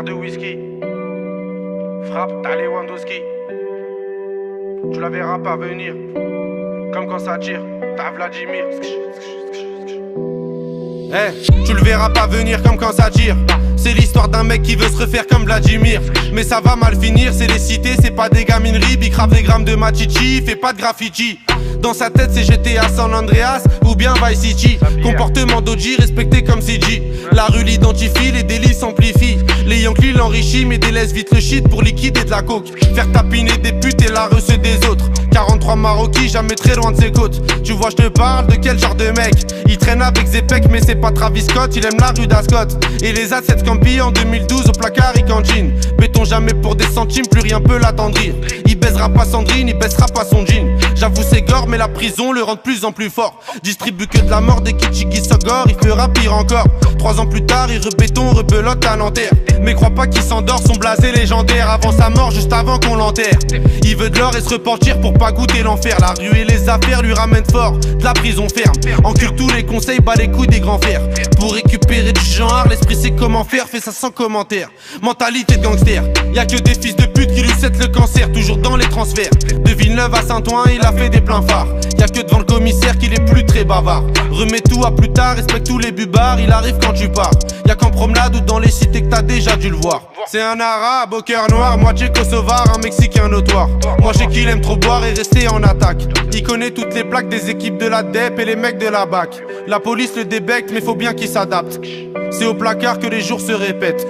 verre de whisky. Frappe, t'as Lewandowski. Tu la verras pas venir. Comme quand ça tire, t'as Vladimir. Tu le verras pas venir comme quand ça tire. C'est l'histoire d'un mec qui veut se refaire comme Vladimir. Mais ça va mal finir, c'est les cités, c'est pas des gamineries. Big crave des grammes de machichi, fait pas de graffiti. Dans sa tête c'est GTA San Andreas ou bien Vice City. Comportement d'OG respecté comme CG. La rue l'identifie, les délits s'amplifient. Les Yankees l'enrichissent mais délaissent vite le shit pour liquider de la coke. Faire tapiner des putes et la reçue des autres. 43 Maroquis, jamais très loin de ses côtes. Tu vois je te parle de quel genre de mec. Il traîne avec Zepek mais c'est pas Travis Scott. Il aime la rue d'Ascot. Et les A7 Campi en 2012 au placard il cantine. Béton jamais pour des centimes, plus rien peut l'attendrir. Il baisera pas Sandrine, il baissera pas son jean. J'avoue c'est gore mais la prison le rend de plus en plus fort. Distribue que de la mort des Kichigi Sogor, il fera pire encore. 3 ans plus tard il rebéton, rebelote à Nanterre. Mais crois pas qu'il s'endort, son blasé légendaire. Avant sa mort, juste avant qu'on l'enterre. Il veut de l'or et se repentir pour pas goûter l'enfer. La rue et les affaires lui ramènent fort, de la prison ferme. Encule tous les conseils, bat les couilles des grands fers. Pour récupérer du genre, l'esprit sait comment faire, fait ça sans commentaire. Mentalité de gangster, y'a que des fils de pute qui lui cèdent le cancer. Toujours dans les transferts, de Villeneuve à Saint-Ouen, il a fait des pleins phares. Y'a que devant le commissaire qu'il est plus très bavard. Remets tout à plus tard, respecte tous les bubards. Il arrive quand tu pars, y'a qu'en promenade ou dans les cités que t'as déjà dû le voir. C'est un arabe au cœur noir, moitié kosovar, un mexicain notoire. Moi je sais qu'il aime trop boire et rester en attaque. Il connaît toutes les plaques des équipes de la DEP et les mecs de la BAC. La police le débecte mais faut bien qu'il s'adapte. C'est au placard que les jours se répètent.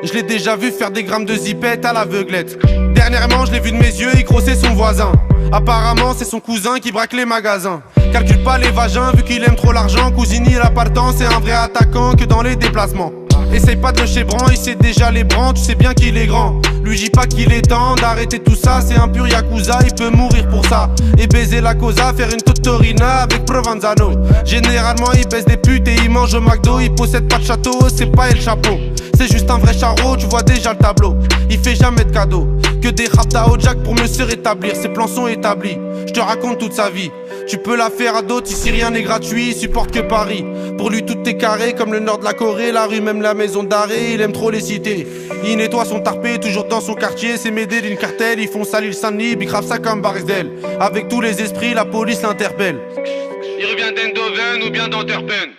Je l'ai déjà vu faire des grammes de zipette à l'aveuglette. Dernièrement je l'ai vu de mes yeux, il grossait son voisin. Apparemment c'est son cousin qui braque les magasins. Calcule pas les vagins vu qu'il aime trop l'argent. Cousini l'appartement, c'est un vrai attaquant que dans les déplacements. Essaye pas de le chébran, il sait déjà les brans, tu sais bien qu'il est grand. Lui dis pas qu'il est temps d'arrêter tout ça, c'est un pur yakuza, il peut mourir pour ça. Et baiser la cosa, faire une totorina avec Provenzano. Généralement il baisse des putes et il mange au McDo. Il possède pas de château, c'est pas El Chapeau. C'est juste un vrai charreau, tu vois déjà le tableau. Il fait jamais de cadeaux, que des raptas au jack pour mieux se rétablir. Ses plans sont établis, je te raconte toute sa vie. Tu peux la faire à d'autres, ici rien n'est gratuit, il supporte que Paris. Pour lui tout est carré, comme le nord de la Corée, la rue même la maison d'arrêt, il aime trop les cités. Il nettoie son tarpé, toujours dans son quartier, c'est Médé d'une cartel, ils font salir le Saint-Denis, bicrave ça comme Barisdel. Avec tous les esprits, la police l'interpelle. Il revient d'Eindhoven ou bien d'Antwerpen.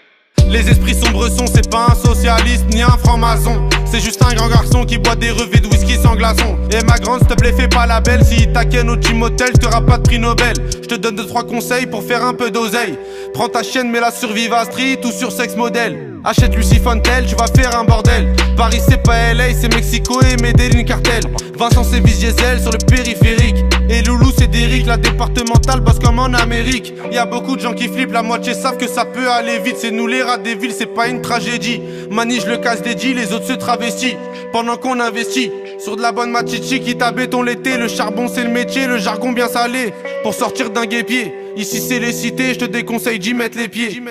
Les esprits sombres sont, c'est pas un socialiste ni un franc-maçon. C'est juste un grand garçon qui boit des revêts de whisky sans glaçon. Et ma grande, s'il te plaît, fais pas la belle. Si il t'aquenne au Team Hotel, t'auras pas de prix Nobel. Je te donne 2-3 conseils pour faire un peu d'oseille. Prends ta chienne, mets-la sur Viva Street ou sur Sex Model. Achète Lucy Fontel, tu vas faire un bordel. Paris c'est pas LA, c'est Mexico et Medellin cartel. Vincent c'est Diesel sur le périphérique. Et Loulou c'est Derrick, la départementale bosse comme en Amérique. Y'a beaucoup de gens qui flippent, la moitié savent que ça peut aller vite. C'est nous les rats des villes, c'est pas une tragédie. Manige le casse dédié, les autres se travestissent. Pendant qu'on investit sur de la bonne machichi qui t'a béton l'été. Le charbon c'est le métier, le jargon bien salé. Pour sortir d'un guépier, ici c'est les cités, je te déconseille d'y mettre les pieds.